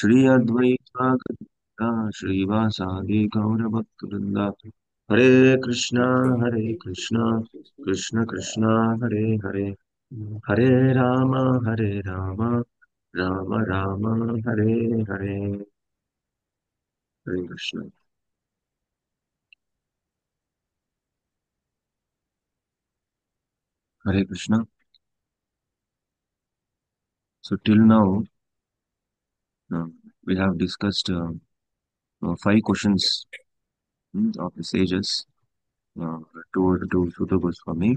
Shri Advaita Gadadhar श्रीवासादि गौरभक्तवृंदा। Hare Krishna Hare Krishna Krishna Krishna Hare Hare, Hare Ram Hare Ram Ram Ram Hare Hare. Hare Krishna. Hare Krishna. So till now, uh, we have discussed five questions of the sages uh, to Sutta Goswami.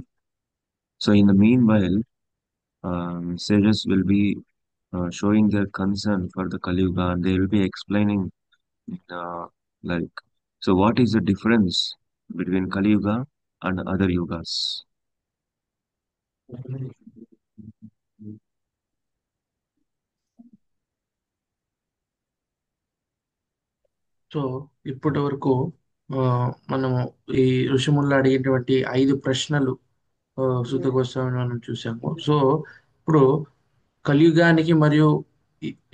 So in the meanwhile, sages will be showing their concern for the Kali Yuga, and they will be explaining uh, like, so what is the difference between Kali Yuga and other yugas? So ఇప్పటి వరకు ఆ, మనము ఈ ఋషిముల్లో అడిగినటువంటి 5 ప్రశ్నలు సూత గోస్వామిని మనం చూసాము. So ఇప్పుడు కలియుగానికి మరియు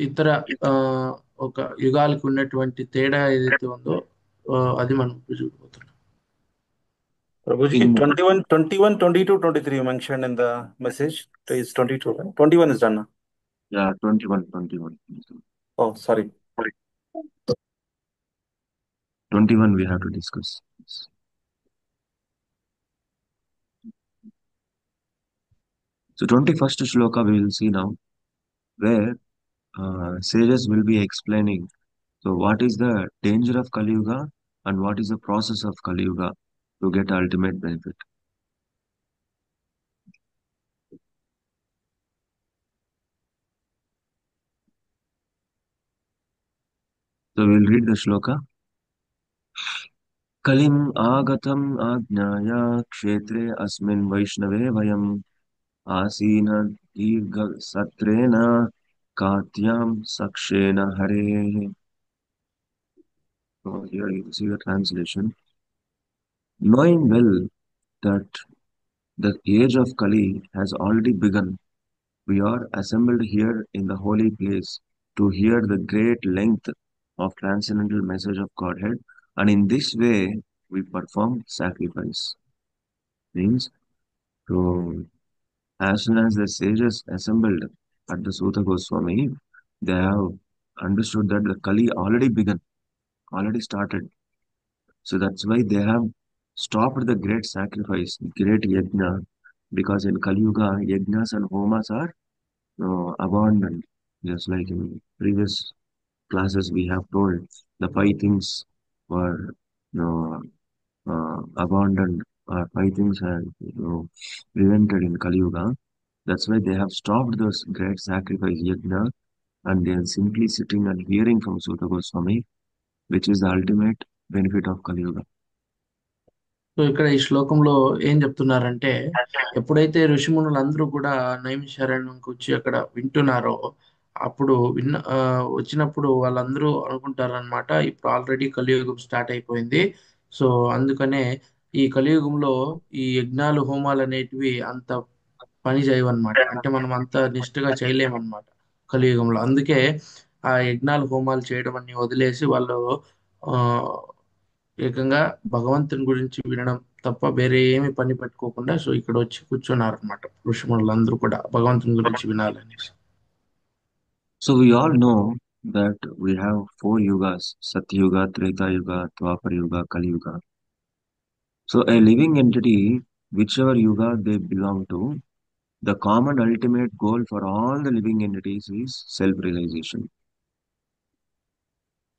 ఇతర ఆ, ఒక యుగాలకు ఉన్నటువంటి తేడా ఏదైతే ఉందో అది మనం ఇప్పుడు చూడబోతున్నాం. Prabhuji, In 21, 21, 22, 23 you mentioned in the message. Is 22, right? 21 is done now. yeah, 21, 21, Oh, sorry. 21 we have to discuss. So 21st shloka we will see now, where sages will be explaining. So, what is the danger of Kali Yuga and what is the process of Kali Yuga to get ultimate benefit? So, we'll read the shloka. Kalim agatam ajnaya kshetre asmin vaishnave vayam asina dirgha satrena katyam sakshena hare. So, here you see the translation. Knowing well that the age of Kali has already begun, we are assembled here in the holy place to hear the great length of transcendental message of Godhead, and in this way we perform sacrifice. Means, so as soon as the sages assembled at the Sutta Goswami, they have understood that the Kali already begun, already started. So that's why they have stopped the great sacrifice, great yajna, because in Kali Yuga, yajnas and homas are abandoned. Just like in previous classes, we have told the five things were abandoned, five things are prevented in Kali Yuga. That's why they have stopped those great sacrifice yajna, and they are simply sitting and hearing from Sutta Goswami, which is the ultimate benefit of Kali Yuga. So ఇక్కడ ఈ శ్లోకంలో ఏం చెప్తున్నారంటే, ఎప్పుడైతే ఋషిమునులందరూ కూడా నైమిషారణ్యంకి వచ్చి అక్కడ వింటున్నారో, అప్పుడు వచ్చినప్పుడు వాళ్ళందరూ అనుకుంటారనమాట, ఇప్పుడు ఆల్రెడీ కలియుగం స్టార్ట్ అయిపోయింది. సో అందుకనే ఈ కలియుగంలో ఈ యజ్ఞాలు హోమాలు అనేటివి అంత పని చేయవన్నమాట. అంటే మనం అంత నిష్ఠగా చేయలేమన్నమాట కలియుగంలో. అందుకే ఆ యజ్ఞాలు హోమాలు చేయడం అన్ని వదిలేసి వాళ్ళు ఆ ఏకంగా భగవంతుని గురించి వినడం తప్ప వేరే ఏమి పని పెట్టుకోకుండా సో ఇక్కడ వచ్చి కూర్చున్నారు అనమాట ఋషిములందరూ కూడా భగవంతుని గురించి వినాలనేసి. So we all know that we have four yugas: Satyuga, Treta Yuga, Dwapar Yuga, Kali Yuga. So a living entity, whichever yuga they belong to, the common ultimate goal for all the living entities is self-realization.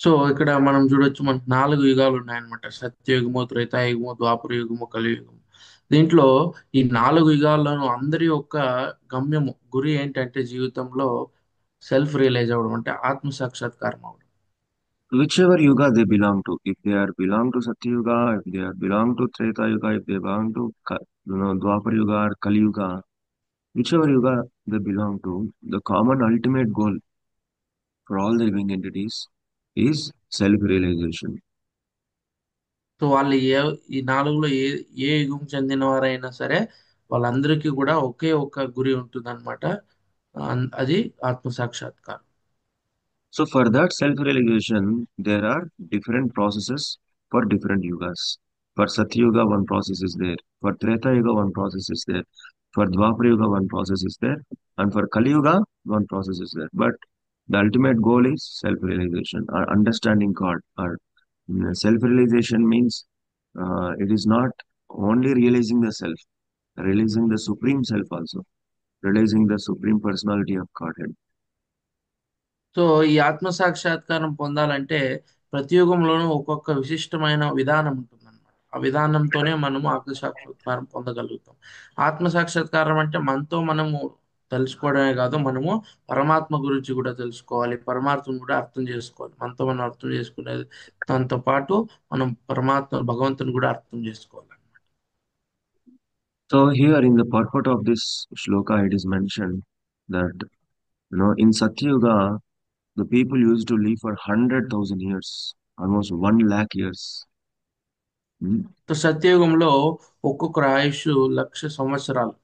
So ఇక్కడ మనం చూడొచ్చు, మనకు 4 యుగాలు ఉన్నాయన్నమాట: సత్యయుగము, త్రేతాయుగము, ద్వాపర యుగము, కలియుగము. దీంట్లో ఈ 4 యుగాల్లోనూ అందరి యొక్క గమ్యము, గురి ఏంటంటే జీవితంలో సెల్ఫ్ రియలైజ్ అవ్వడం, అంటే ఆత్మ సాక్షాత్కారం అవ్వడం. Whichever yuga they belong to, if they are belong to Satyuga, if they are belong to Treta Yuga, if they belong to Dwapar Yuga or Kali Yuga, whichever yuga they belong to, the common ultimate goal for all the living entities is self-realization. So వాళ్ళు ఈ నాలుగులో ఏ యుగం చెందిన వారైనా సరే వాళ్ళందరికీ కూడా ఒకే ఒక గురి ఉంటుందన్నమాట. అది ఆత్మ సాక్షాత్కారం. So for that self-realization, there are different processes for different yugas. For Satyuga, one process is there. For Treta Yuga, one process is there. For Dwapara Yuga, one process is there. And for Kali Yuga, one process is there. But the ultimate goal is self-realization or understanding God. Or self-realization means it is not only realizing the self, realizing the supreme self also, realizing the supreme personality of Godhead. So ఈ ఆత్మ సాక్షాత్కారం పొందాలంటే ప్రతి యుగంలోనూ ఒక్కొక్క విశిష్టమైన విధానం ఉంటుందన్నమాట. ఆ విధానంతోనే మనము ఆత్మ సాక్షాత్కారం పొందగలుగుతాం. ఆత్మ సాక్షాత్కారం అంటే మనతో మనము తెలుసుకోవడమే కాదు, మనము పరమాత్మ గురించి కూడా తెలుసుకోవాలి, పరమాత్మను కూడా అర్థం చేసుకోవాలి. మనతో మనం అర్థం చేసుకునేది దాంతో పాటు మనం పరమాత్మ భగవంతుని కూడా అర్థం చేసుకోవాలి. So here in the purport of this shloka, it is mentioned that in Satyuga, the people used to live for 100,000 years, almost 1 lakh years. Hmm. So సత్యయుగంలో ఒక్కొక్కరు ఆయుష్ 1,00,000 సంవత్సరాలు.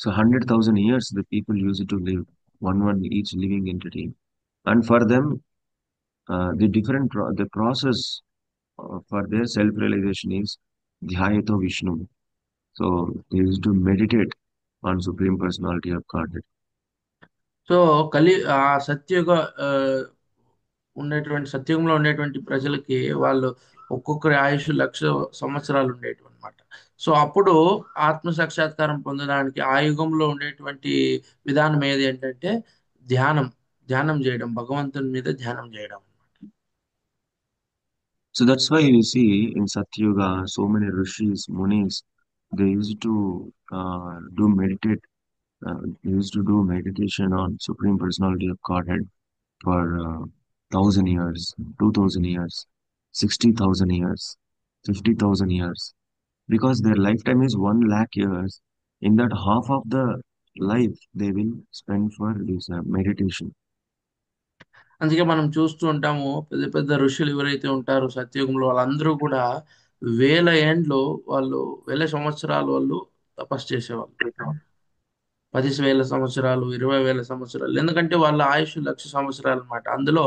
So 100,000 years the people used to live, one each living entity. And for them, the process for their self-realization is Dhyayato Vishnu. So they used to meditate on Supreme Personality of Godhead. So ఆ సత్యుగ ఆ, సత్యుగంలో ఉండేటువంటి ప్రజలకి వాళ్ళు ఒక్కొక్కరి ఆయుష్ 1,00,000 సంవత్సరాలు ఉండేటివి అనమాట. సో అప్పుడు ఆత్మ సాక్షాత్కారం పొందడానికి ఆ యుగంలో ఉండేటువంటి విధానం ఏది ఏంటంటే ధ్యానం ధ్యానం చేయడం, భగవంతుని మీద ధ్యానం చేయడం. So that's why you see in Satyuga, so many rishis, munis, they used to do meditation on Supreme Personality of Godhead for 1,000 years, 2,000 years, 60,000 years, 50,000 years, because their lifetime is 1 lakh years. In that, half of the life they will spend for this meditation. అందుకే మనం చూస్తూ ఉంటాము, పెద్ద పెద్ద ఋషులు ఎవరైతే ఉంటారో సత్యయుగంలో వాళ్ళందరూ కూడా వేల ఏండ్లు, వాళ్ళు వేల సంవత్సరాలు వాళ్ళు తపస్సు చేసేవాళ్ళు. 10,000 సంవత్సరాలు, 20,000 సంవత్సరాలు. ఎందుకంటే వాళ్ళ ఆయుష్ 1,00,000 సంవత్సరాలు అనమాట. అందులో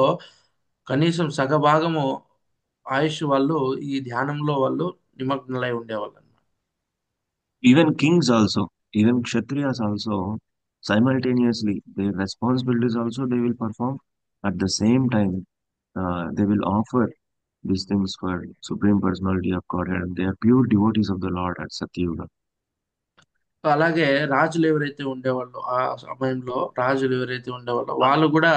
కనీసం సగభాగము ఆయుష్ వాళ్ళు ఈ ధ్యానంలో వాళ్ళు నిమగ్నలై ఉండేవాళ్ళు అనమాట. Even kings also, even kshatriyas also, simultaneously, their responsibilities also they will perform. At the same time, they will offer these things for Supreme Personality of Godhead. They are pure devotees of the Lord at Satyuga. అలాగే రాజులు ఎవరైతే ఉండేవాళ్ళు ఆ సమయంలో, రాజులు ఎవరైతే ఉండేవాళ్ళో వాళ్ళు కూడా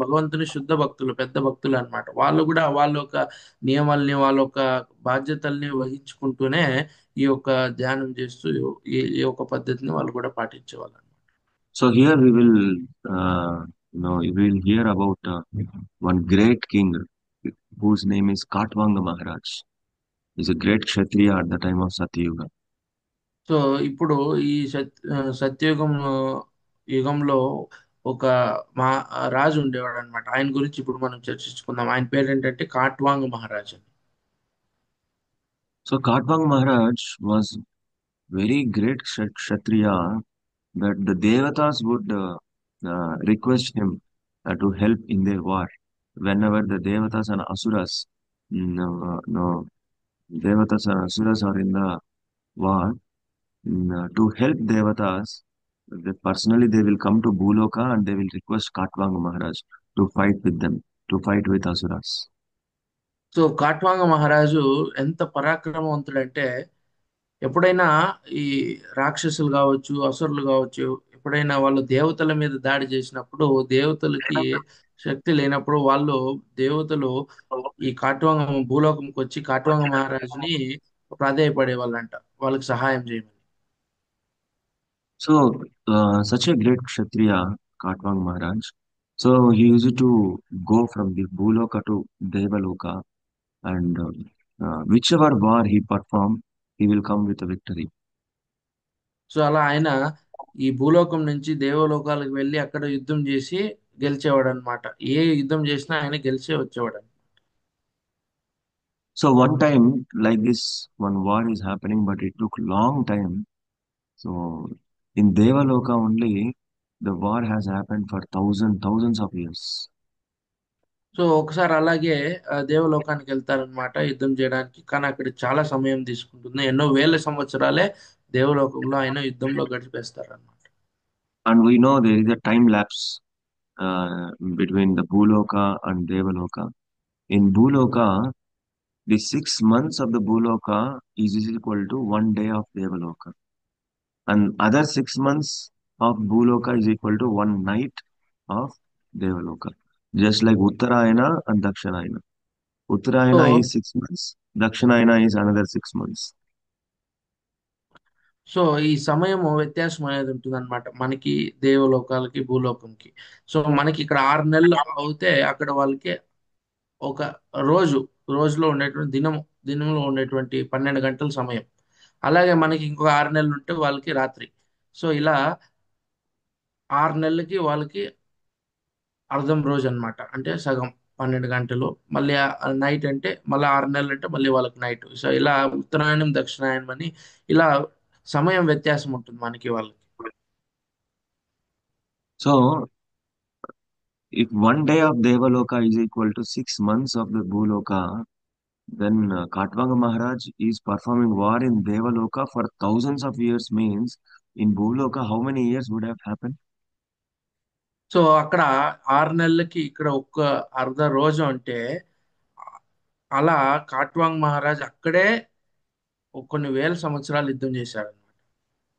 భగవంతుని శుద్ధ భక్తులు, పెద్ద భక్తులు అన్నమాట. వాళ్ళు కూడా వాళ్ళ యొక్క నియమాల్ని, వాళ్ళ యొక్క బాధ్యతల్ని వహించుకుంటూనే ఈ యొక్క ధ్యానం చేస్తూ ఈ యొక్క పద్ధతిని వాళ్ళు కూడా పాటించేవాళ్ళు. So here we will hear about one great king whose name is Katvanga Maharaj. He's a great kshatriya at the time of Satyuga. So ఇప్పుడు ఈ సత్యయుగం యుగంలో ఒక మా రాజు ఉండేవాడు అనమాట. ఆయన గురించి ఇప్పుడు మనం చర్చించుకుందాం. ఆయన పేరు ఏంటంటే కాట్వాంగ్ మహారాజ్ అని. So Katvanga Maharaj was very great kshatriya that the devatas would request him to help in their war. Whenever the devatas and asuras, no, devatas and asuras are in the war, to help devatas, personally they will come to Bhuloka and they will request Katvanga Maharaj to fight with them, to fight with asuras. So Khatvanga మహారాజు ఎంత పరాక్రమవంతుడంటే, ఎప్పుడైనా ఈ రాక్షసులు కావచ్చు, అసురులు కావచ్చు, ఎప్పుడైనా వాళ్ళు దేవతల మీద దాడి చేసినప్పుడు, దేవతలకి శక్తి లేనప్పుడు వాళ్ళు దేవతలు ఈ కాట్వాంగ భూలోకంకి వచ్చి కాట్వాంగ మహారాజుని ప్రాధేయపడేవాళ్ళంట వాళ్ళకి సహాయం చేయమని. So, such a great Kshatriya, Katvang Maharaj. So, he used to go from the Bhuloka to Devaloka, and whichever war he performed, he will come with a victory. So అలా ఆయన ఈ భూలోకం నుంచి దేవలోకాలకు వెళ్ళి అక్కడ యుద్ధం చేసి గెలిచేవాడు అనమాట. ఏ యుద్ధం చేసినా ఆయన గెలిచే వచ్చేవాడు. So, one time, like this, one war is happening, but it took long time. So, in Devaloka only, The war has happened for thousands of years. So ఒకసారి అలాగే దేవలోకానికి వెళ్తారనమాట యుద్ధం చేయడానికి. కానీ అక్కడ చాలా సమయం తీసుకుంటుంది. ఎన్నో వేల సంవత్సరాలే దేవలోకంలో ఆయన యుద్ధంలో గడిపేస్తారనమాట. And we know there is a time lapse between the Bhuloka and Devaloka. In Bhuloka, the 6 months of the Bhuloka is equal to 1 day of Devaloka. And other 6 months of Bhuloka is equal to 1 night of Devaloka. Just like Uttarayana and Dakshinayana. So Uttarayana is 6 months, Dakshinayana is another 6 months. So ఈ సమయం వ్యత్యాసం అనేది ఉంటుంది అనమాట మనకి దేవలోకాలకి భూలోకంకి. So మనకి ఇక్కడ 6 నెలలు అవుతే అక్కడ వాళ్ళకి ఒక రోజు, రోజులో ఉండేటువంటి దినంలో ఉండేటువంటి 12 గంటల సమయం. అలాగే మనకి ఇంకొక 6 నెలలు ఉంటే వాళ్ళకి రాత్రి. సో ఇలా 6 నెలలకి వాళ్ళకి అర్ధం రోజు అన్నమాట. అంటే సగం 12 గంటలు. మళ్ళీ నైట్ అంటే మళ్ళీ 6 నెలలు అంటే మళ్ళీ వాళ్ళకి నైట్. సో ఇలా ఉత్తరాయణం దక్షిణాయనం అని ఇలా సమయం వ్యత్యాసం ఉంటుంది మనకి వాళ్ళకి. So, if 1 day of Devaloka is equal to 6 months of the Bhuloka, then Katwanga Maharaj is performing war in Devaloka for thousands of years means in Bhuloka how many years would have happened? So అక్కడ 6 నెలలకి ఇక్కడ ఒక్క అర్ధ రోజు అంటే అలా కాట్వాంగ్ మహారాజ్ అక్కడే కొన్ని వేల సంవత్సరాలు యుద్ధం చేశాడు.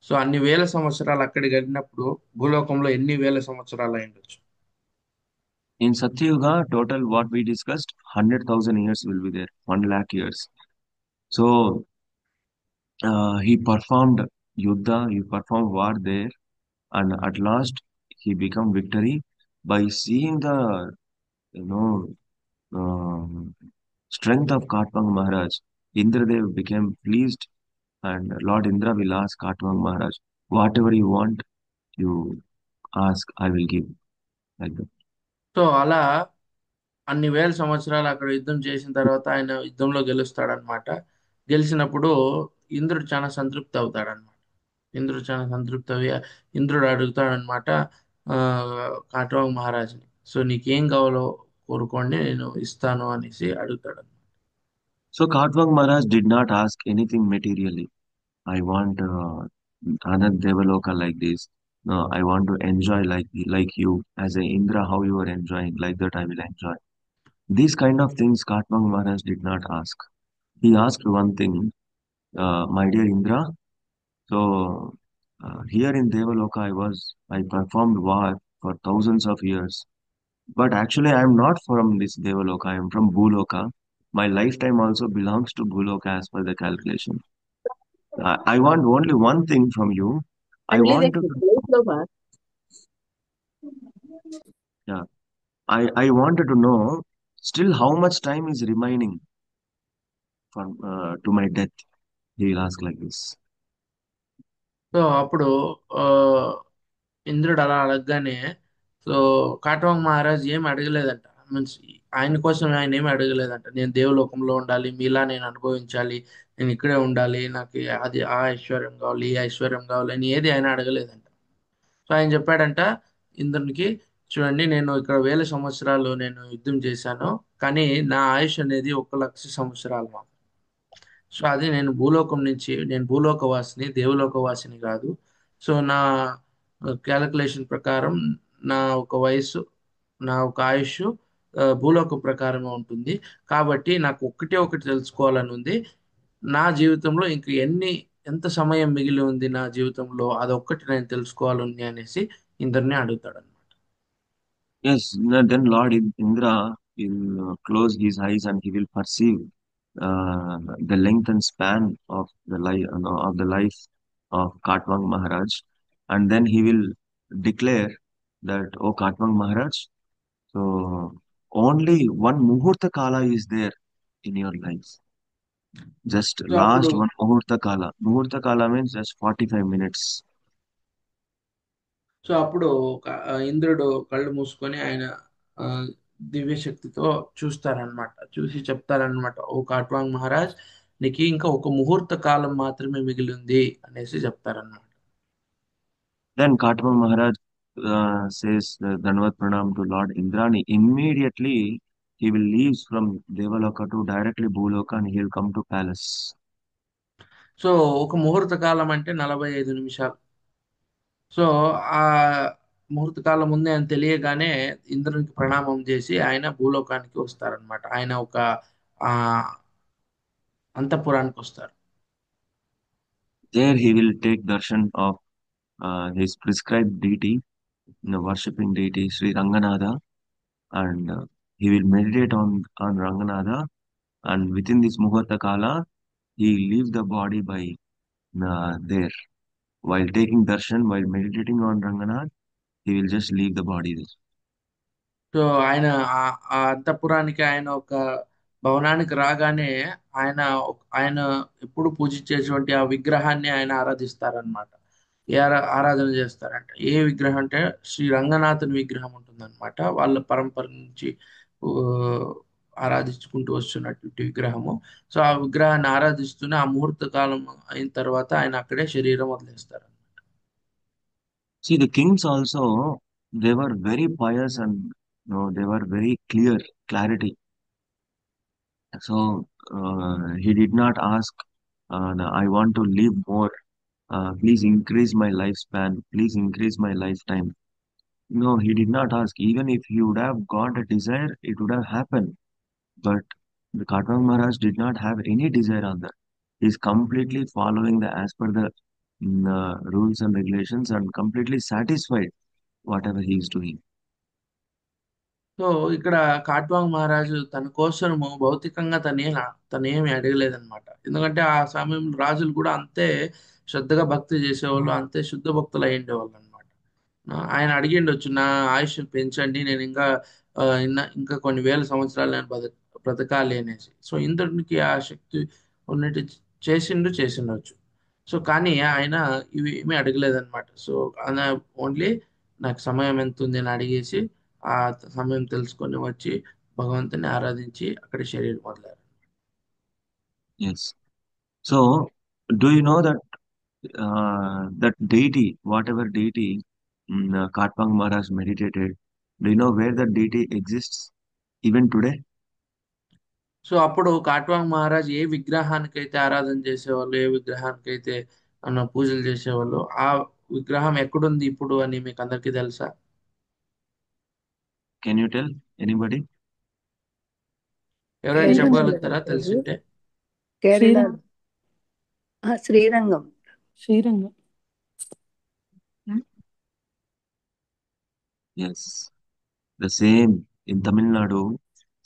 సో అన్ని వేల సంవత్సరాలు అక్కడ గడిపినప్పుడు భూలోకంలో ఎన్ని వేల సంవత్సరాలు అయి ఉండొచ్చు. In Satyuga, total what we discussed, 100,000 years will be there, 1 lakh years. So he performed Yuddha, he performed war there, and at last he become victory by seeing the you know um, strength of Katwang Maharaj. Indradev became pleased, and Lord Indra will ask Katwang Maharaj, whatever you want, you ask, I will give. Like that. So అలా అన్ని వేల సంవత్సరాలు అక్కడ యుద్ధం చేసిన తర్వాత ఆయన యుద్ధంలో గెలుస్తాడనమాట. గెలిచినప్పుడు ఇంద్రుడు చాలా సంతృప్తి అవుతాడనమాట. ఇంద్రుడు చాలా సంతృప్తి అవి ఇంద్రుడు అడుగుతాడనమాట ఆ కాట్వాంగ్ మహారాజుని. సో నీకేం కావాలో కోరుకోండి నేను ఇస్తాను అనేసి అడుగుతాడు. So Katwang Maharaj did not ask anything materially. I want another Devaloka like this. No, I want to enjoy like you as a Indra, how you are enjoying, like that I will enjoy. These kind of things Katwang Maharaj did not ask. He asked one thing, my dear Indra. So here in Devaloka, I performed war for thousands of years. But actually, I am not from this Devaloka. I am from Bhuloka. My lifetime also belongs to Bhuloka as per the calculation. I want only one thing from you. I Only want the to, Slovar. yeah, I wanted to know still how much time is remaining for to my death. He will ask like this. So అప్పుడు ఆ, ఇంద్రుడు అలా అడగగానే so కాట్వాంగ్ Maharaj ఏమి అడగలేదంట. Means ఆయన కోసం ఆయన ఏమి అడగలేదంట. నేను దేవలోకంలో ఉండాలి, మీలా నేను అనుభవించాలి, నేను ఇక్కడే ఉండాలి, నాకు అది ఆ ఐశ్వర్యం కావాలి, ఈ ఐశ్వర్యం కావాలి అని ఏది ఆయన అడగలేదంట. సో ఆయన చెప్పాడంట ఇంద్రునికి, చూడండి నేను ఇక్కడ వేల సంవత్సరాలు నేను యుద్ధం చేశాను, కానీ నా ఆయుష్ అనేది 1,00,000 సంవత్సరాలు మాత్రం. సో అది నేను భూలోక వాసిని, దేవలోక వాసిని కాదు. సో నా క్యాలిక్యులేషన్ ప్రకారం నా ఒక వయస్సు, నా ఒక ఆయుష్ భూలోకం ప్రకారమే ఉంటుంది. కాబట్టి నాకు ఒకటే ఒకటి తెలుసుకోవాలని ఉంది. నా జీవితంలో ఇంక ఎంత సమయం మిగిలి ఉంది నా జీవితంలో, అదొక్కటి నేను తెలుసుకోవాలని అనేసి ఇందరిని అడుగుతాడు అనమాట. Yes, then Lord Indra will close his eyes and he will perceive the length and span of the life of Katwang Maharaj, and then he will declare that, "O Katwang Maharaj, so only one Muhurta Kala is there in your life. Just so అప్పుడు last one Muhurta Kala. Muhurta Kala means just 45 minutes." So అప్పుడు ఇంద్రుడు కళ్ళు మూసుకొని ఆయన ఆ, దివ్య శక్తితో చూస్తారనమాట. చూసి చెప్తారనమాట, ఓ కాట్వాంగ్ మహారాజ్, నీకు ఇంకా ఒక ముహూర్త కాలం మాత్రమే మిగిలి ఉంది అనేసి చెప్తారనమాట. Then Katwang Maharaj says the Danvat Pranam to Lord Indrani, immediately he will leave from Devaloka to directly Bhuloka and he will come to palace. So ఒక ముహూర్త కాలం అంటే 45 నిమిషాలు. సో ఆ ముహూర్త కాలం ముందే ఆయన తెలియగానే ఇంద్రునికి ప్రణామం చేసి ఆయన భూలోకానికి వస్తారనమాట. ఆయన ఒక ఆ అంతఃపురానికి వస్తారు. There he will take darshan of his prescribed deity, worshipping deity Sri Ranganatha, and he will meditate on Ranganatha. And within this Muhurta Kala, he leaves the body by there. While taking darshan, while meditating on Ranganath, he will just leave the body there. So ఆయన ఆ అంతఃపురానికి ఆయన ఒక భవనానికి రాగానే ఆయన ఆయన ఎప్పుడు పూజించేటువంటి ఆ విగ్రహాన్ని ఆయన ఆరాధిస్తారనమాట. ఆరాధన చేస్తారంట. ఏ విగ్రహం అంటే శ్రీ రంగనాథుని విగ్రహం ఉంటుందన్నమాట. వాళ్ళ పరంపర నుంచి ఊ, ఆరాధించుకుంటూ వస్తున్నటువంటి విగ్రహము. సో ఆ విగ్రహాన్ని ఆరాధిస్తూనే ఆ ముహూర్త కాలం అయిన తర్వాత ఆయన అక్కడే శరీరం వదిలేస్తారు. See, the kings also, they were very pious and they were very clarity. So he did not ask, I want to live more. Please increase my lifespan. Please increase my lifetime. No, he did not ask. Even if he would have got a desire, it would have happened. But the Katwang Maharaj did not have any desire on that. He is completely following the as per the rules and regulations and completely satisfied whatever he is doing. So ఇక్కడ కాట్వాంగ్ మహారాజు తన కోసము భౌతికంగా తనేమి అడగలేదన్నమాట. ఎందుకంటే ఆ సమయంలో రాజులు కూడా అంతే శ్రద్ధగా భక్తి చేసేవాళ్ళు, అంతే శుద్ధ భక్తులు అయి ఉండేవాళ్ళు అనమాట. ఆయన అడిగిండొచ్చు, నా ఆయుష్ పెంచండి, నేను ఇంకా కొన్ని వేల సంవత్సరాలు నేను బ్రతకాలి అనేసి. సో ఇంద్రునికి ఆ శక్తి ఉన్నట్టు చేసిండొచ్చు. సో కానీ ఆయన ఇవి ఏమీ అడగలేదన్నమాట. సో ఆయన ఓన్లీ నాకు సమయం ఎంత ఉంది అని అడిగేసి ఆ సమయం తెలుసుకొని వచ్చి భగవంతుని ఆరాధించి అక్కడ శరీరం వదిలారు. Yes. So, do you know that that deity, whatever deity Katwang Maharaj meditated, do you know where that deity exists even today? So అప్పుడు కాట్వాంగ్ మహారాజ్ ఏ విగ్రహానికైతే ఆరాధన చేసేవాళ్ళు, ఏ విగ్రహానికైతే పూజలు చేసేవాళ్ళు, ఆ విగ్రహం ఎక్కడుంది ఇప్పుడు అని మీకు అందరికీ తెలుసా? Can you tell anybody? ఎవరైనా కేరళలో చెప్పగలుగుతారా ప్రభు. తెలిసింటే? Kerala Srirangam. Srirangam. Srirangam. Yes. The same in Tamil Nadu,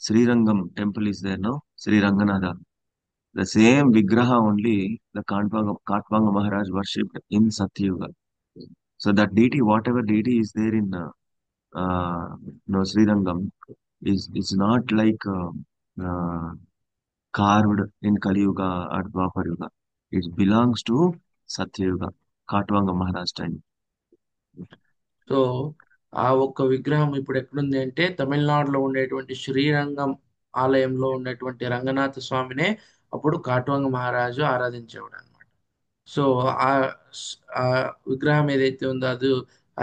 Srirangam temple is there, no? Sri Ranganatha. The same Vigraha only the Katwanga Maharaj worshipped in Satyuga. So that deity, whatever deity is there in Srirangam, is not like carved in Kali Yuga or Dwapar Yuga. It belongs to Satyuga, Katwanga Maharaj time. So ఆ ఒక్క విగ్రహం ఇప్పుడు ఎక్కడుంది అంటే తమిళనాడులో ఉండేటువంటి శ్రీరంగం ఆలయంలో ఉన్నటువంటి రంగనాథ స్వామినే అప్పుడు కాట్వాంగ మహారాజు ఆరాధించేవాడు అనమాట. సో ఆ ఆ విగ్రహం ఏదైతే ఉందో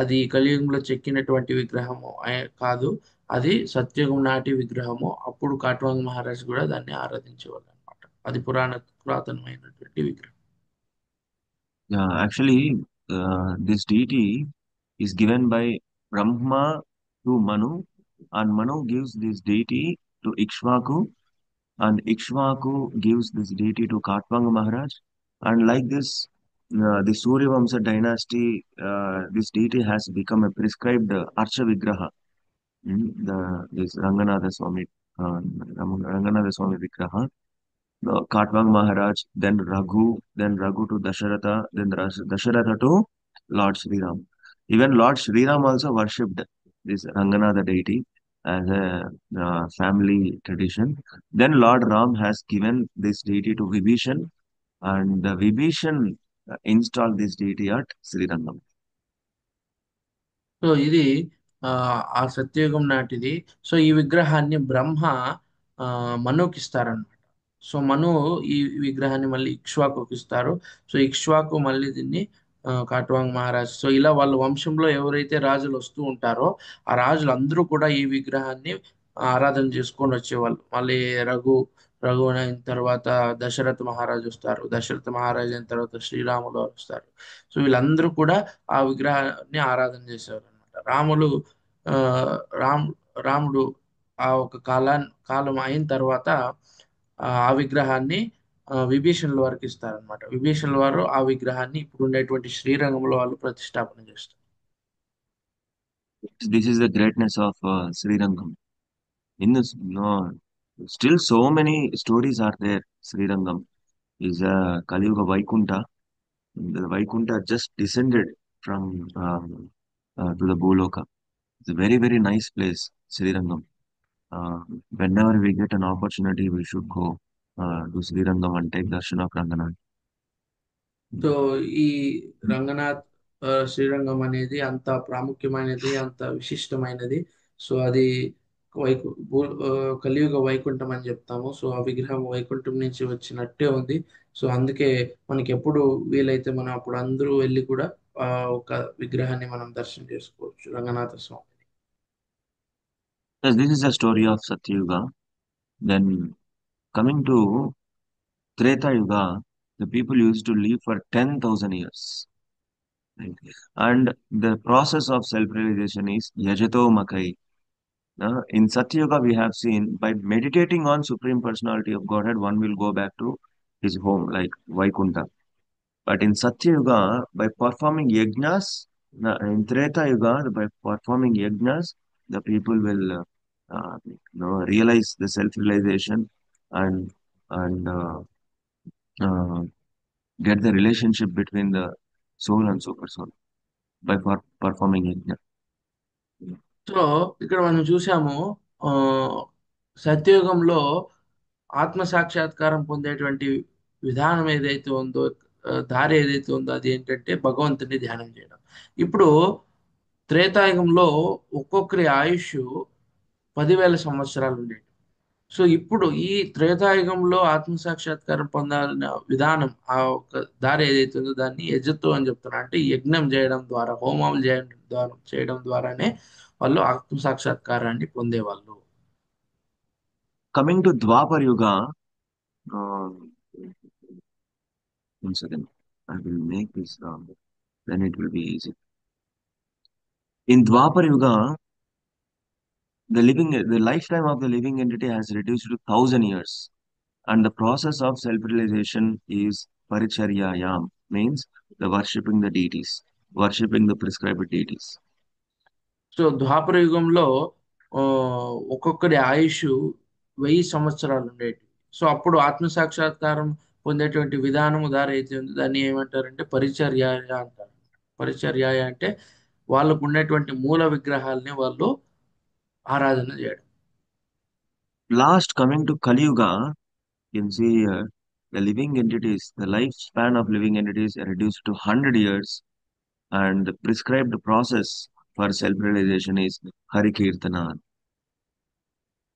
అది కలియుగంలో చెక్కినటువంటి విగ్రహము కాదు, అది సత్యుగం నాటి విగ్రహము. అప్పుడు కాట్వాంగ మహారాజు కూడా దాన్ని ఆరాధించేవాళ్ళు అనమాట. అది పురాతనమైనటువంటి విగ్రహం. Yeah, actually, this deity is given by Brahma to Manu, and Manu gives this deity to Ikshvaku, and Ikshvaku gives this deity to Katwanga Maharaj, and like this, the Surya Vamsa dynasty, this deity has become a prescribed Archa Vigraha. This Ranganatha Swami, Ranganatha Swami Vigraha. Katwang Maharaj, then Raghu to Dasharatha, then Dasharatha to Lord Sri Ram. Even Lord Sri Ram also worshipped this Ranganatha deity as a family tradition. Then Lord Ram has given this deity to Vibhishan, and the Vibhishan installed this deity at Sri Rangam. So ఇది ఆ సత్యయుగం నాటిది. So ఈ విగ్రహాన్ని బ్రహ్మ మనుకి ఇస్తారనమాట. So మను ఈ విగ్రహాన్ని మళ్ళీ ఇక్ష్వాకుకి ఇస్తారు. సో ఇక్ష్వాకు మళ్ళీ దీన్ని కాట్వాంగ్ మహారాజ్. సో ఇలా వాళ్ళ వంశంలో ఎవరైతే రాజులు వస్తూ ఉంటారో ఆ రాజులు అందరూ కూడా ఈ విగ్రహాన్ని ఆరాధన చేసుకొని వచ్చేవాళ్ళు. మళ్ళీ రఘు అయిన తర్వాత దశరథ మహారాజు వస్తారు. దశరథ మహారాజు అయిన తర్వాత శ్రీరాములు వారు వస్తారు. సో వీళ్ళందరూ కూడా ఆ విగ్రహాన్ని ఆరాధన చేసేవారు అనమాట. ఆ, రామ్ రాముడు ఆ ఒక కాలం అయిన తర్వాత ఆ విగ్రహాన్ని విభీషణుల వారికి ఇస్తారనమాట. విభీషణుల వారు ఆ విగ్రహాన్ని ఇప్పుడు ఉండేటువంటి శ్రీరంగంలో వాళ్ళు ప్రతిష్టాపన చేస్తారు. This is the greatness of Sri Rangam. In this, no, still so many stories are there. Sri Rangam is a Kali Yuga Vaikunta. The Vaikunta just descended from to the Bhuloka. It's a very, very nice place, Sri Rangam. Uh, Whenever we get an opportunity, we should go to Sri Rangam and take darshan of Ranganath. So ఈ రంగనాథ్ శ్రీరంగం అనేది అంత ప్రాముఖ్యమైనది, అంత విశిష్టమైనది. So అది కలియుగ వైకుంఠం అని చెప్తాము. సో ఆ విగ్రహం వైకుంఠం నుంచి వచ్చినట్టే ఉంది. సో అందుకే మనకి ఎప్పుడు వీలైతే మనం అప్పుడు అందరూ వెళ్ళి కూడా ఆ ఒక విగ్రహాన్ని మనం దర్శనం చేసుకోవచ్చు, Ranganatha Swamy. Yes, this is the story of Satyuga. Then coming to Treta Yuga, the people used to live for 10,000 years. Right? And the process of self-realization is Yajato Makai. In Satyuga, we have seen by meditating on Supreme Personality of Godhead, one will go back to his home, like Vaikunta. But in Satyuga, by performing yajnas, in Treta Yuga, by performing yajnas, the people will realize the self-realization and and uh, get the relationship between the soul and super soul by performing yajna. So ఇక్కడ మనం చూసాము, ఆ సత్యయుగంలో ఆత్మ సాక్షాత్కారం పొందేటువంటి విధానం ఏదైతే ఉందో, దారి ఏదైతే ఉందో అది ఏంటంటే భగవంతుని ధ్యానం చేయడం. ఇప్పుడు త్రేతాయుగంలో ఒక్కొక్కరి ఆయుష్ 10,000 సంవత్సరాలు ఉండేది. సో ఇప్పుడు ఈ త్రేతాయుగంలో ఆత్మ సాక్షాత్కారం పొందాలన్న విధానం, ఆ ఒక దారి ఏదైతే ఉందో దాన్ని యజత్తు అని చెప్తున్నారు. అంటే యజ్ఞం చేయడం ద్వారా, హోమాలు చేయడం ద్వారానే వాళ్ళు ఆత్మ సాక్షాత్కారాన్ని పొందేవాళ్ళు. Coming to Dwapar Yuga, one second, I will make this, then it will be easy. In Dwapar Yuga, the lifetime of the living entity has reduced to 1,000 years, and the process of self-realization is paricharyayam, means the worshipping the deities, worshipping the prescribed deities. So ద్వాపర యుగంలో ఆ, ఒక్కొక్కడి ఆయుష్ 1000 సంవత్సరాలు ఉండేవి. So అప్పుడు ఆత్మ సాక్షాత్కారం పొందేటువంటి విధానము దారి అయితే ఉందో దాన్ని ఏమంటారంటే పరిచర్యాయ అంటారు. పరిచర్యాయ అంటే వాళ్ళకు ఉన్నటువంటి మూల విగ్రహాలని వాళ్ళు ఆరాధన చేయడం. Last, coming to Kali Yuga, you can see here the living entities, the lifespan of living entities are reduced to 100 years, and the prescribed process for self-realization is Hari Kirtana.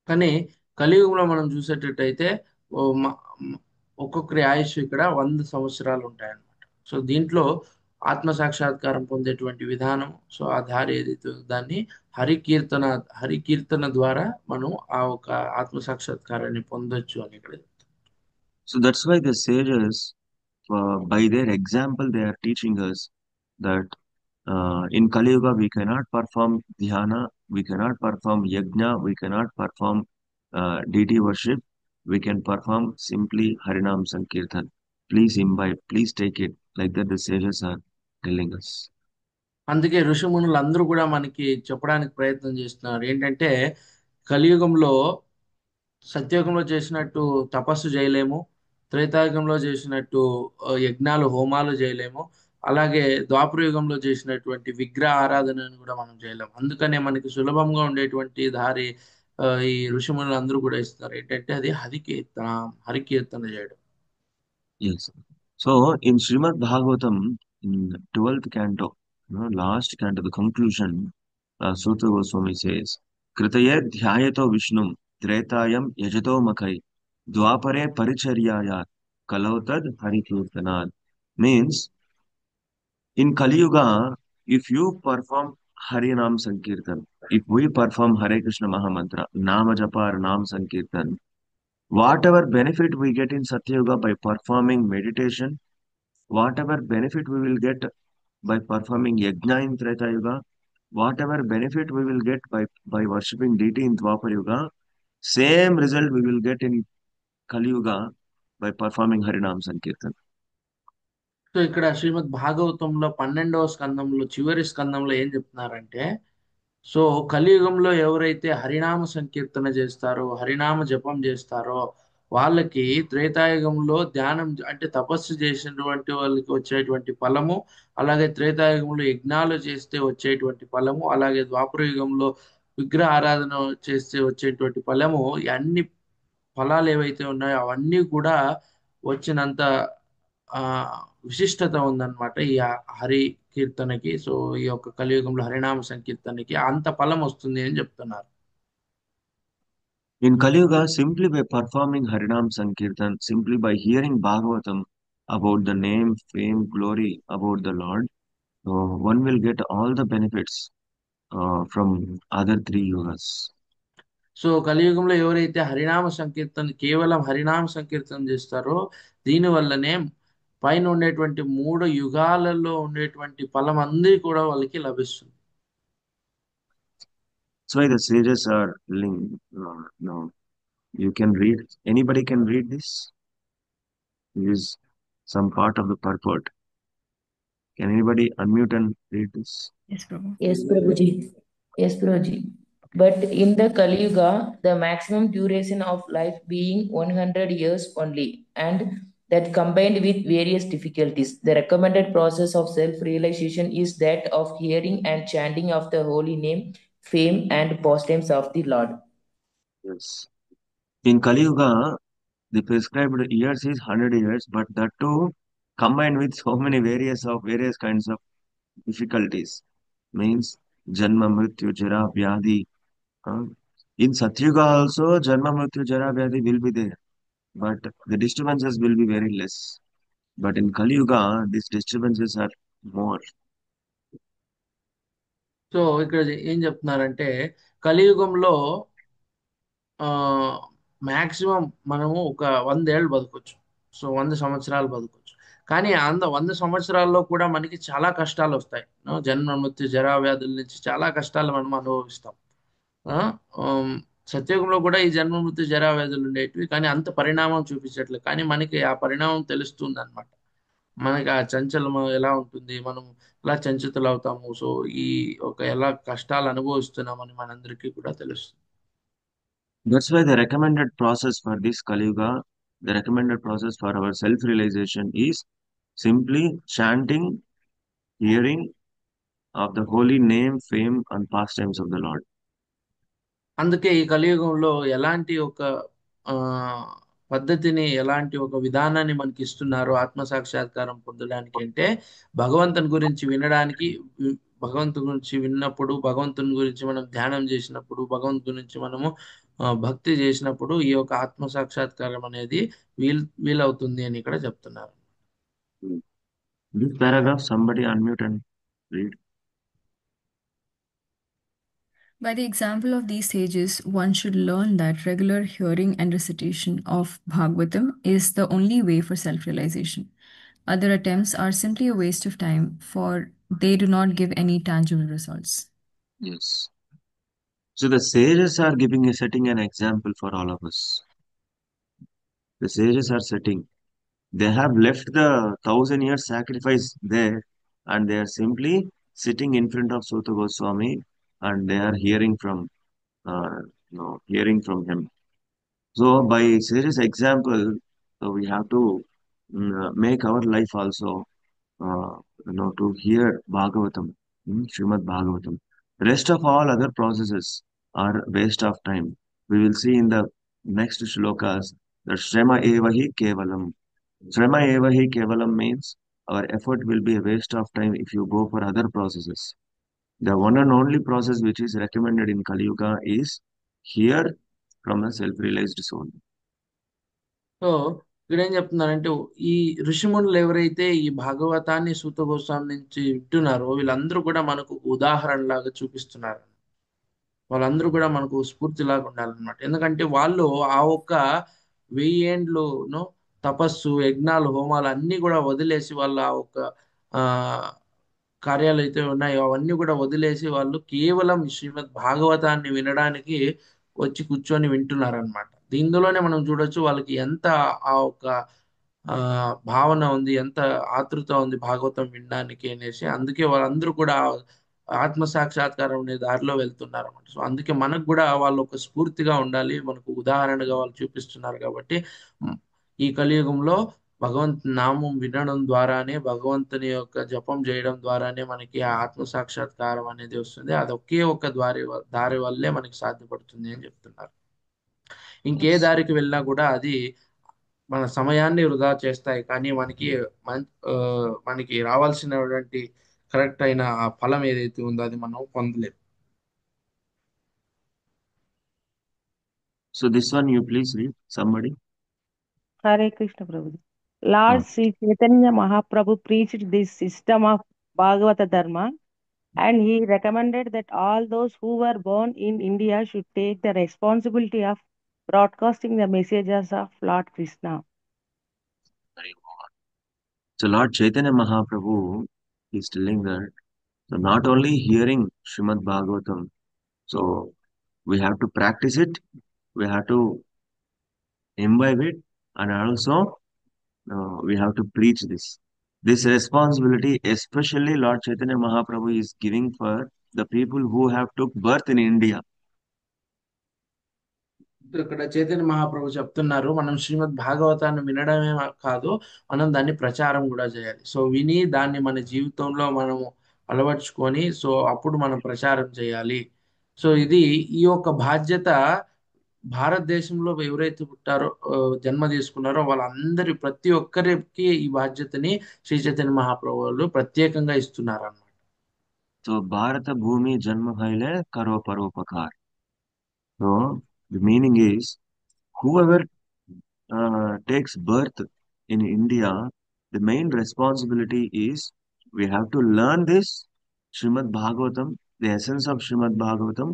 కానీ కలియుగంలో మనం చూసేటట్టయితే ఓ మ- మ- ఒక్కొక్కరి ఆయుష్ ఇక్కడ 100 సంవత్సరాలు ఉంటాయన్నమాట. సో దీంట్లో ఆత్మ సాక్షాత్కారం పొందేటువంటి విధానం, సో ఆ దారి ఏదైతే ఉందో దాన్ని హరికీర్తన హరికీర్తన ద్వారా మనం ఆ ఒక ఆత్మ సాక్షాత్కారాన్ని పొందొచ్చు అని ఇక్కడ. So that's why the sages, by their example, they are teaching us that in Kali Yuga we cannot perform dhyana, we cannot perform yajna, we cannot perform deity worship. We can perform simply Harinam Sankirtan. Please imbibe, please take it. Like that, the sages are telling us. అందుకే ఋషిమునులు అందరూ కూడా మనకి చెప్పడానికి ప్రయత్నం చేస్తున్నారు ఏంటంటే, కలియుగంలో సత్యయుగంలో చేసినట్టు తపస్సు చేయలేము, త్రేతాయుగంలో చేసినట్టు యజ్ఞాలు హోమాలు చేయలేము, అలాగే ద్వాపర యుగంలో చేసినటువంటి విగ్రహ ఆరాధనను కూడా మనం చేయలేము. అందుకనే మనకి సులభంగా ఉండేటువంటి దారి ఈ ఋషిమునులు అందరూ కూడా ఇస్తున్నారు ఏంటంటే అది హరికీర్తన చేయడం. Yes. So in Srimad Bhagavatam, in 12th canto, last canto, the conclusion, Suta Goswami says, Kritaye dhyayato Vishnum, Tretayam yajato makai, Dwapare paricharyaya, Kalautad harikirtanad. Means, In Kali Yuga, if you perform Harinam Sankirtan, if we perform Hare Krishna Mahamantra, Nama Japa or Nam Sankirtan, whatever benefit we get in Satya Yuga by performing meditation, whatever benefit we will get by performing Yajna in Treta Yuga, whatever benefit we will get by worshipping deity in Dwapar Yuga, same result we will get in Kali Yuga by performing Harinam Sankirtan. So ఇక్కడ శ్రీమద్ భాగవతంలో 12వ స్కందంలో చివరి స్కందంలో ఏం చెప్తున్నారంటే, so కలియుగంలో ఎవరైతే హరినామ సంకీర్తన చేస్తారో, హరినామ జపం చేస్తారో, వాళ్ళకి త్రేతాయుగంలో ధ్యానం అంటే తపస్సు చేసినటువంటి వాళ్ళకి వచ్చేటువంటి ఫలము, అలాగే త్రేతాయుగంలో యజ్ఞాలు చేస్తే వచ్చేటువంటి ఫలము, అలాగే ద్వాపర యుగంలో విగ్రహ ఆరాధన చేస్తే వచ్చేటువంటి ఫలము, ఈ అన్ని ఫలాలు ఏవైతే ఉన్నాయో అవన్నీ కూడా వచ్చినంత ఆ విశిష్టత ఉందన్నమాట ఈ హరి కీర్తనకి. సో ఈ యొక్క కలియుగంలో హరినామ సంకీర్తనకి అంత ఫలం వస్తుంది అని చెప్తున్నారు. In Kali Yuga, simply by performing Harinam Sankirtan, simply by hearing Bhagavatam about the name, fame, glory about the Lord, one will get all the benefits from other three yugas. So కలియుగంలో ఎవరైతే హరినామ సంకీర్తన కేవలం హరినామ సంకీర్తన చేస్తారో, దీని వల్లనే పైన ఉండేటువంటి 3 యుగాలలో ఉండేటువంటి ఫలం అందరి కూడా వాళ్ళకి లభిస్తుంది. That's why the sages are telling, now you can read, anybody can read this. This is some part of the purport. Can anybody unmute and read this? Yes, Prabhu. Yes, Prabhuji. Yes, Prabhuji. But in the Kali Yuga, the maximum duration of life being 100 years only, and that combined with various difficulties, the recommended process of self-realization is that of hearing and chanting of the holy name, fame, and pastimes of the Lord. Yes. In Kali Yuga, the prescribed years is 100 years, but that too combined with so many various kinds of difficulties. Means Janma, Mrityu, Jara, Vyadhi. In Satyuga also, Janma, Mrityu, Jara, Vyadhi will be there, but the disturbances will be very less. But in Kali Yuga, these disturbances are more. So ఇక్కడ ఏం చెప్తున్నారంటే, కలియుగంలో maximum మనము ఒక 100 ఏళ్ళు బతకొచ్చు. So 100 సంవత్సరాలు బతకొచ్చు. కానీ 100 సంవత్సరాల్లో కూడా మనకి చాలా కష్టాలు వస్తాయి. జన్మ మృత్యు జరా వ్యాధుల నుంచి చాలా కష్టాలు మనం అనుభవిస్తాం. ఆ, ఆమ్, సత్యుగంలో కూడా ఈ జన్మ మృత్యు జరా వ్యాధులు ఉండేటివి, కానీ అంత పరిణామం చూపించట్లేదు. కానీ మనకి ఆ పరిణామం తెలుస్తుంది అనమాట. మనకి ఆ చంచలం ఎలా ఉంటుంది, మనం ఎలా చంచతులు అవుతాము. సో ఈ ఒక ఎలా కష్టాలు అనుభవిస్తున్నామని మనందరికీ కూడా తెలుస్తుంది. That's why the recommended process for this Kali Yuga, the recommended process for our self-realization is simply chanting, hearing of the holy name, fame, and pastimes of the Lord. అందుకే ఈ కలియుగంలో ఎలాంటి ఒక ఆ, పద్ధతిని, ఎలాంటి ఒక విధానాన్ని మనకి ఇస్తున్నారు ఆత్మ సాక్షాత్కారం పొందడానికి అంటే, భగవంతుని గురించి వినడానికి, భగవంతుని గురించి విన్నప్పుడు, భగవంతుని గురించి మనం ధ్యానం చేసినప్పుడు, భగవంతుని గురించి మనము భక్తి చేసినప్పుడు ఈ యొక్క ఆత్మ సాక్షాత్కారం అనేది వీలవుతుంది అని ఇక్కడ చెప్తున్నారు. This paragraph, somebody unmute and read. By the example of these sages, one should learn that regular hearing and recitation of Bhagavatam is the only way for self-realization. Other attempts are simply a waste of time, for they do not give any tangible results. Yes. So the sages are setting an example for all of us. The sages are setting. They have left the 1,000 year sacrifice there, and they are simply sitting in front of Suta Goswami, and they are hearing from him. So by sages example, so we have to make our life also, to hear Bhagavatam, Srimad Bhagavatam. Rest of all other processes are waste of time. We will see in the next shlokas that Shrema Evahi Kevalam. Shrema Evahi Kevalam means our effort will be a waste of time if you go for other processes. The one and only process which is recommended in Kali Yuga is hear from a self-realized soul. So ఇక్కడ ఏం చెప్తున్నారంటే ఈ ఋషిమునులు ఎవరైతే ఈ భాగవతాన్ని సూత గోస్వామి నుంచి వింటున్నారో వీళ్ళందరూ కూడా మనకు ఉదాహరణలాగా చూపిస్తున్నారు. వాళ్ళందరూ కూడా మనకు స్ఫూర్తిలాగా ఉండాలన్నమాట. ఎందుకంటే వాళ్ళు ఆ ఒక్క 1000 ఏండ్లును తపస్సు, యజ్ఞాలు, హోమాలు అన్నీ కూడా వదిలేసి వాళ్ళ ఆ ఒక్క ఆ కార్యాలు అయితే ఉన్నాయో అవన్నీ కూడా వదిలేసి వాళ్ళు కేవలం ఈ శ్రీమద్ భాగవతాన్ని వినడానికి వచ్చి కూర్చొని వింటున్నారనమాట. ఇందులోనే మనం చూడొచ్చు వాళ్ళకి ఎంత ఆ ఒక ఆ భావన ఉంది, ఎంత ఆతృత ఉంది భాగవతం వినడానికి అనేసి. అందుకే వాళ్ళందరూ కూడా ఆత్మ సాక్షాత్కారం అనే దారిలో వెళ్తున్నారు అన్నమాట. సో అందుకే మనకు కూడా వాళ్ళు ఒక స్ఫూర్తిగా ఉండాలి, మనకు ఉదాహరణగా వాళ్ళు చూపిస్తున్నారు కాబట్టి మ్, ఈ కలియుగంలో భగవంతు నామం వినడం ద్వారానే, భగవంతుని యొక్క జపం చేయడం ద్వారానే మనకి ఆ ఆత్మ సాక్షాత్కారం అనేది వస్తుంది. అది ఒకే ఒక దారి వల్లే మనకి సాధ్యపడుతుంది అని చెప్తున్నారు. ఇంకే Yes. దారికి వెళ్ళినా కూడా అది మన సమయాన్ని వృధా చేస్తాయి, కానీ ఆ, మనకి రావాల్సినటువంటి కరెక్ట్ అయిన ఆ ఫలం ఏదైతే ఉందో అది మనం పొందలేము. So this one you please read, somebody. Hare Krishna Prabhuji. Lord Sri Chaitanya Mahaprabhu preached this system of Bhagavata Dharma, and he recommended that all those who were born in India should take the responsibility of broadcasting the messages of Lord Krishna. So Lord Chaitanya Mahaprabhu is telling that, so not only hearing Srimad Bhagavatam, so we have to practice it, we have to imbibe it, and also we have to preach this. This responsibility, especially Lord Chaitanya Mahaprabhu is giving for the people who have took birth in India. ఇక్కడ చైతన్య మహాప్రభు చెప్తున్నారు, మనం శ్రీమద్ భాగవతాన్ని వినడమే కాదు, మనం దాన్ని ప్రచారం కూడా చేయాలి. సో విని దాన్ని మన జీవితంలో మనము అలవర్చుకొని సో అప్పుడు మనం ప్రచారం చేయాలి. సో ఇది ఈ యొక్క బాధ్యత భారతదేశంలో ఎవరైతే పుట్టారో జన్మ తీసుకున్నారో వాళ్ళందరి ప్రతి ఒక్కరికి ఈ బాధ్యతని శ్రీ చైతన్య మహాప్రభు వాళ్ళు ప్రత్యేకంగా ఇస్తున్నారు అన్నమాట. So Bharata Bhumi Janma Bhaile Karo Paropakar. So the meaning is whoever takes birth in India, the main responsibility is we have to learn this Srimad Bhagavatam, the essence of Srimad Bhagavatam.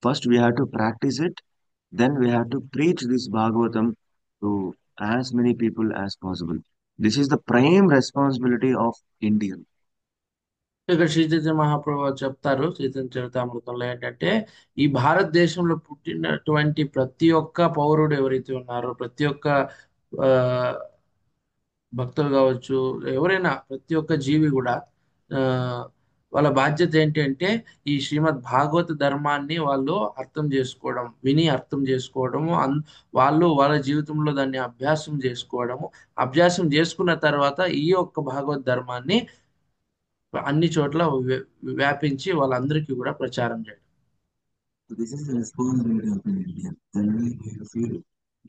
First, we have to practice it. Then, we have to preach this Bhagavatam to as many people as possible. This is the prime responsibility of Indian. ఇక్కడ శ్రీ చైతన్య మహాప్రభు వారు చెప్తారు చైతన్య చరితామృతంలో ఏంటంటే, ఈ భారతదేశంలో పుట్టినటువంటి ప్రతి ఒక్క పౌరుడు ఎవరైతే ఉన్నారో, ప్రతి ఒక్క ఆ, భక్తులు కావచ్చు, ఎవరైనా ప్రతి ఒక్క జీవి కూడా ఆ, వాళ్ళ బాధ్యత ఏంటి అంటే ఈ శ్రీమద్ భాగవత ధర్మాన్ని వాళ్ళు అర్థం చేసుకోవడం, విని అర్థం చేసుకోవడము, వాళ్ళు వాళ్ళ జీవితంలో దాన్ని అభ్యాసం చేసుకోవడము, అభ్యాసం చేసుకున్న తర్వాత ఈ యొక్క భాగవత ధర్మాన్ని అన్ని చోట్ల వ్యాపించి వాళ్ళందరికీ కూడా ప్రచారం చేయడం. So this is the responsibility of an Indian. Then we feel,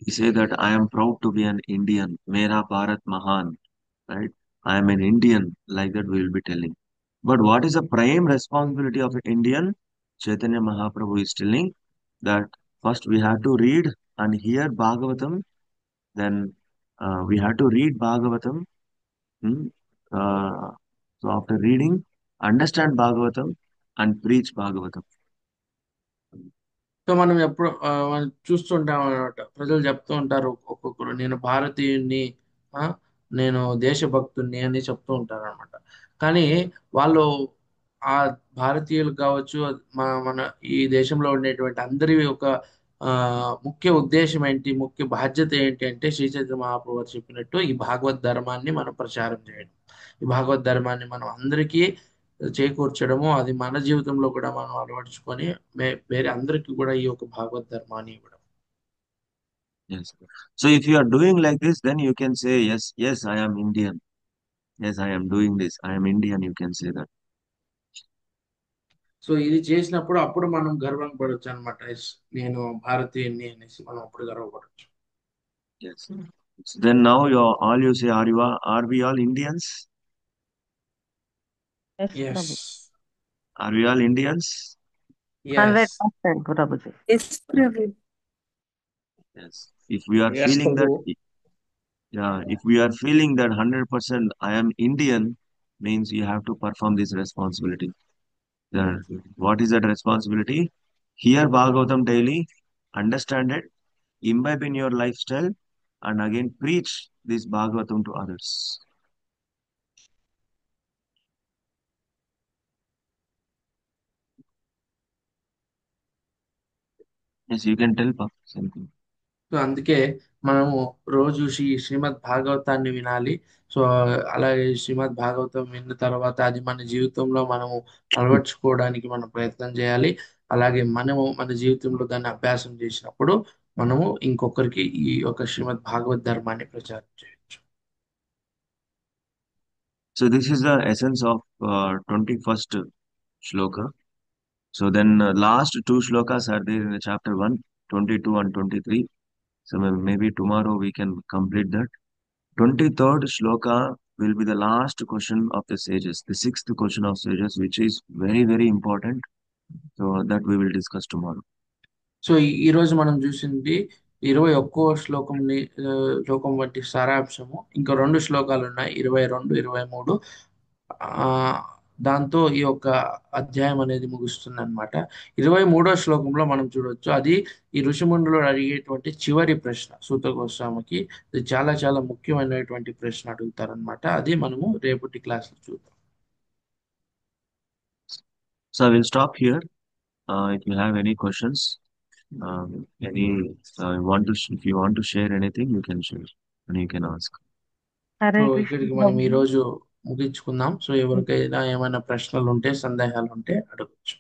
we say that I am proud to be an Indian. Mera Bharat Mahan. Right? I am an Indian. Like that we will be telling. But what is the prime responsibility of an Indian? Chaitanya Mahaprabhu is telling that first we have to read and hear Bhagavatam. Then we have to read Bhagavatam. hmm, Uh, so after reading, understand Bhagavatam and preach Bhagavatam. So మనం ఎప్పుడు మనం చూస్తుంటాం అనమాట, ప్రజలు చెప్తూ ఉంటారు ఒక్కొక్కరు, నేను భారతీయుణ్ణి, ఆ, నేను దేశభక్తుణ్ణి అని చెప్తూ ఉంటారు అనమాట. కానీ వాళ్ళు ఆ భారతీయులు కావచ్చు, మన ఈ దేశంలో ఉండేటువంటి అందరి ఒక ఆ, ముఖ్య ఉద్దేశం ఏంటి, ముఖ్య బాధ్యత ఏంటి అంటే శ్రీ చైతన్య మహాప్రభు వారు చెప్పినట్టు ఈ భాగవత్ ధర్మాన్ని మనం ప్రచారం చేయడం, ఈ భాగవత్ ధర్మాన్ని మనం అందరికీ చేకూర్చడము, అది మన జీవితంలో కూడా మనం అలవర్చుకొని వేరే అందరికీ కూడా ఈ యొక్క భాగవత్ ధర్మాన్ని ఇవ్వడం. Yes. So if you are doing like this, then you can say, yes, yes, I am Indian. Yes, I am doing this. I am Indian. You can say that. So ఇది చేసినప్పుడు అప్పుడు మనం గర్వం పడవచ్చు అనమాట, నేను భారతీయుని అనేసి మనం అప్పుడు గర్వపడవచ్చు. Yes. So then now all you say, are we all Indians? Yes, yes Prabhu. Are we all Indians? Yes 100% Prabhuji. Yes, Prabhu. Yes. If we are Yes, feeling that, Prabhu. Yeah, if we are feeling that 100% I am Indian, means you have to perform this responsibility. Yeah. What is that responsibility? Hear Bhagavatam daily, understand it, imbibe in your lifestyle, and again preach this Bhagavatam to others. Yes, you can tell something. So అందుకే మనము రోజు శ్రీమద్ భాగవతాన్ని వినాలి. So అలాగే శ్రీమద్ భాగవతం విన్న తర్వాత అది మన జీవితంలో మనము అలవర్చుకోవడానికి మనం ప్రయత్నం చేయాలి. అలాగే మనము మన జీవితంలో దాన్ని అభ్యాసం చేసినప్పుడు మనము ఇంకొకరికి ఈ యొక్క శ్రీమద్ భాగవత్ ధర్మాన్ని ప్రచారం చేయొచ్చు. So this is the essence of 21st shloka. So then last two shlokas are there in the chapter 1, 22 and 23. So maybe tomorrow we can complete that. 23rd shloka will be the last question of the sages, the sixth question of sages, which is very, very important. So that we will discuss tomorrow. So ఈ రోజు మనం చూసింది 21వ శ్లోకం వంటి సారాంశము. ఇంకా 2 శ్లోకాలు ఉన్నాయి, 22, 23. దాంతో ఈ యొక్క అధ్యాయం అనేది ముగుస్తుంది అనమాట. 23వ శ్లోకంలో మనం చూడొచ్చు, అది ఈ ఋషిమునులు అడిగేటువంటి చివరి ప్రశ్న. సూత గోస్వామికి ఇది చాలా చాలా ముఖ్యమైనటువంటి ప్రశ్న అడుగుతారనమాట. అది మనము రేపటి క్లాస్లో చూద్దాం. So I will stop here. If you have any questions, if you want to share anything, you can share and you can ask. Hare so Krishna ఇక్కడికి మనం ఈ ప్రభుజీ. రోజు ముగించుకుందాం. సో ఎవరికైనా ఏమైనా ప్రశ్నలు ఉంటే, సందేహాలు ఉంటే అడగచ్చు.